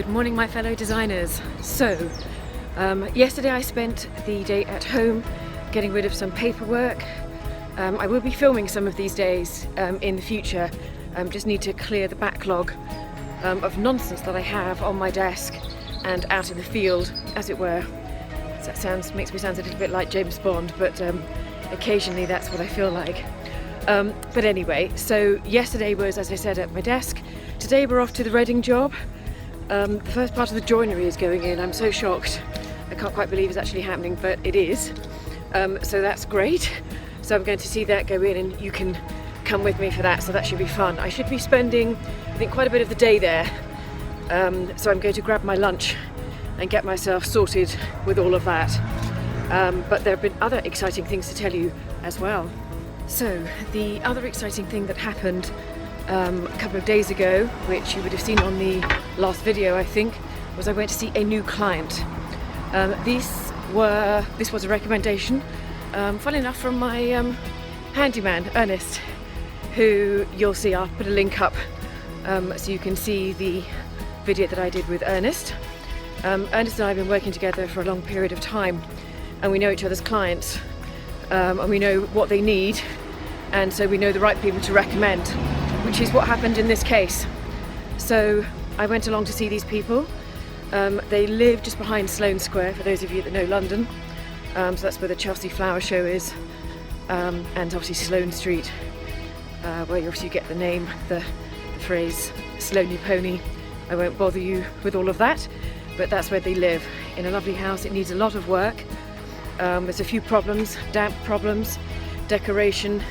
Good morning, my fellow designers. So, yesterday I spent the day at home getting rid of some paperwork. I will be filming some of these days in the future. Just need to clear the backlog of nonsense that I have on my desk and out in the field, as it were. So that makes me sound a little bit like James Bond, but occasionally that's what I feel like. But anyway, so yesterday was, as I said, at my desk. Today we're off to the Reading job. The first part of the joinery is going in. I'm so shocked. I can't quite believe it's actually happening, but it is. So that's great. So I'm going to see that go in, and you can come with me for that, so that should be fun. I should be spending, I think, quite a bit of the day there. So I'm going to grab my lunch and get myself sorted with all of that. But there have been other exciting things to tell you as well. So the other exciting thing that happened a couple of days ago, which you would have seen on the last video, I think, was I went to see a new client. This was a recommendation, funnily enough, from my handyman, Ernest, who you'll see. I'll put a link up so you can see the video that I did with Ernest. Ernest and I have been working together for a long period of time, and we know each other's clients, and we know what they need, and so we know the right people to recommend, which is what happened in this case. So I went along to see these people. They live just behind Sloane Square, for those of you that know London. So that's where the Chelsea Flower Show is, and obviously Sloane Street, where you obviously get the name, the phrase Sloaney Pony. I won't bother you with all of that, but that's where they live, in a lovely house. It needs a lot of work. There's a few problems, damp problems, decoration.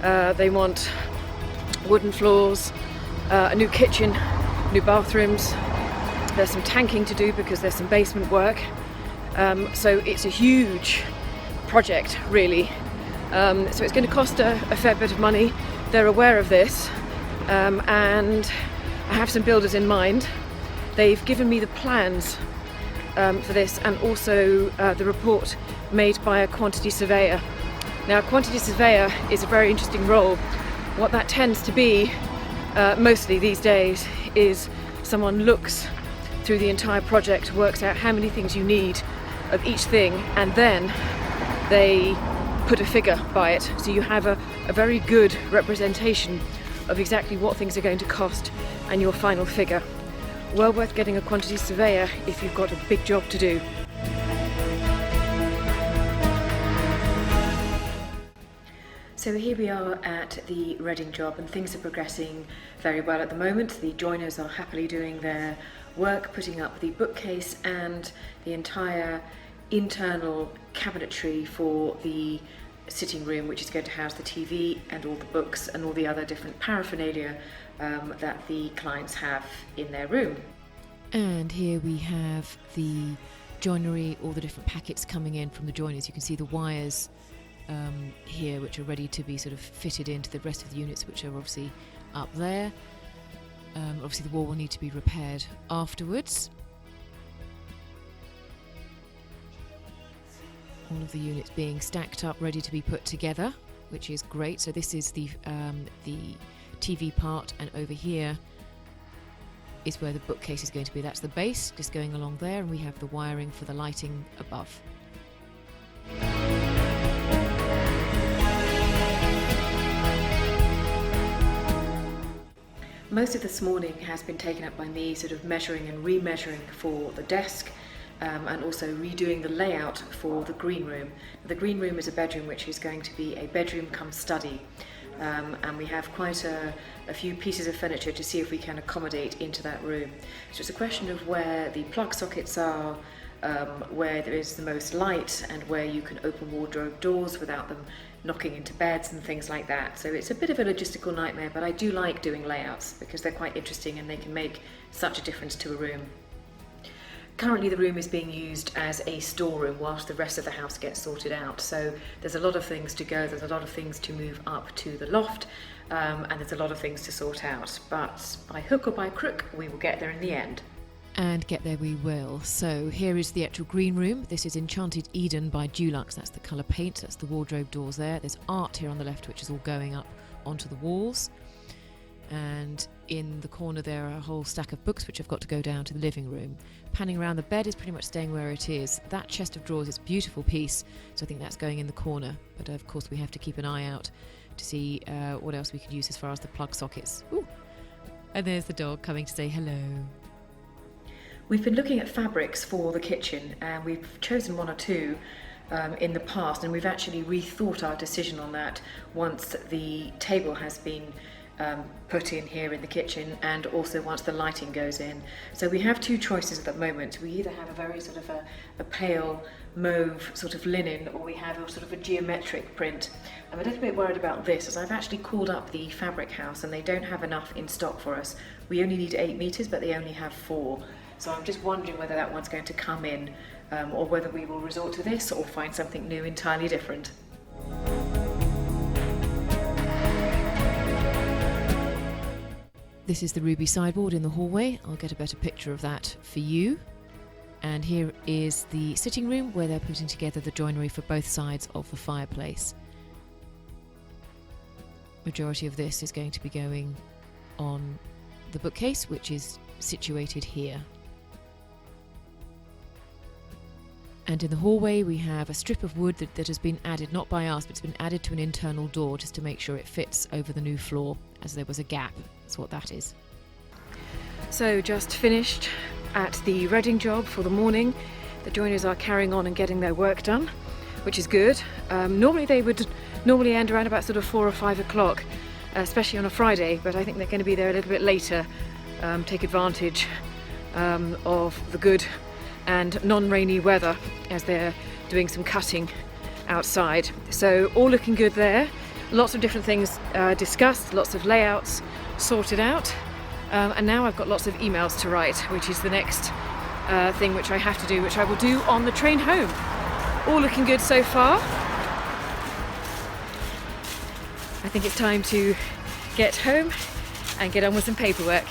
They want wooden floors, a new kitchen, new bathrooms. There's some tanking to do because there's some basement work. So it's a huge project, really. So it's going to cost a fair bit of money. They're aware of this, and I have some builders in mind. They've given me the plans for this, and also the report made by a quantity surveyor. Now, a quantity surveyor is a very interesting role. What that tends to be, mostly these days, is someone looks through the entire project, works out how many things you need of each thing, and then they put a figure by it. So you have a very good representation of exactly what things are going to cost and your final figure. Well worth getting a quantity surveyor if you've got a big job to do. So here we are at the Reading job, and things are progressing very well at the moment. The joiners are happily doing their work, putting up the bookcase and the entire internal cabinetry for the sitting room, which is going to house the TV and all the books and all the other different paraphernalia that the clients have in their room. And here we have the joinery, all the different packets coming in from the joiners. You can see the wires here, which are ready to be sort of fitted into the rest of the units, which are obviously up there. Obviously the wall will need to be repaired afterwards. All of the units being stacked up, ready to be put together, which is great. So this is the TV part, and over here is where the bookcase is going to be. That's the base, just going along there, and we have the wiring for the lighting above. Most of this morning has been taken up by me sort of measuring and remeasuring for the desk, and also redoing the layout for the green room. The green room is a bedroom which is going to be a bedroom come study, and we have quite a few pieces of furniture to see if we can accommodate into that room. So it's a question of where the plug sockets are, where there is the most light, and where you can open wardrobe doors without them knocking into beds and things like that. So it's a bit of a logistical nightmare, but I do like doing layouts because they're quite interesting and they can make such a difference to a room. Currently the room is being used as a storeroom whilst the rest of the house gets sorted out. So there's a lot of things to go, there's a lot of things to move up to the loft, and there's a lot of things to sort out. But by hook or by crook, we will get there in the end. And get there we will. So here is the actual green room. This is Enchanted Eden by Dulux. That's the colour paint, that's the wardrobe doors there. There's art here on the left, which is all going up onto the walls. and in the corner there are a whole stack of books which have got to go down to the living room. Panning around, the bed is pretty much staying where it is. That chest of drawers is a beautiful piece, so I think that's going in the corner, but of course we have to keep an eye out to see what else we could use as far as the plug sockets. Ooh. And there's the dog coming to say hello. We've been looking at fabrics for the kitchen, and we've chosen one or two in the past, and we've actually rethought our decision on that once the table has been put in here in the kitchen, and also once the lighting goes in. So we have two choices at the moment. We either have a very sort of a pale mauve sort of linen, or we have a sort of a geometric print. I'm a little bit worried about this, as I've actually called up the fabric house and they don't have enough in stock for us. We only need 8 meters, but they only have 4. So I'm just wondering whether that one's going to come in, or whether we will resort to this or find something new entirely different. This is the ruby sideboard in the hallway. I'll get a better picture of that for you. And here is the sitting room where they're putting together the joinery for both sides of the fireplace. Majority of this is going to be going on the bookcase, which is situated here. And in the hallway we have a strip of wood that has been added, not by us, but it's been added to an internal door just to make sure it fits over the new floor, as there was a gap. That's what that is. So just finished at the redding job for the morning. The joiners are carrying on and getting their work done, which is good. Normally they would end around about sort of 4 or 5 o'clock, especially on a Friday, but I think they're going to be there a little bit later, take advantage of the good and non-rainy weather as they're doing some cutting outside. So all looking good there. Lots of different things discussed, lots of layouts sorted out, and now I've got lots of emails to write, which is the next thing which I have to do, which I will do on the train home. All looking good so far. I think it's time to get home and get on with some paperwork.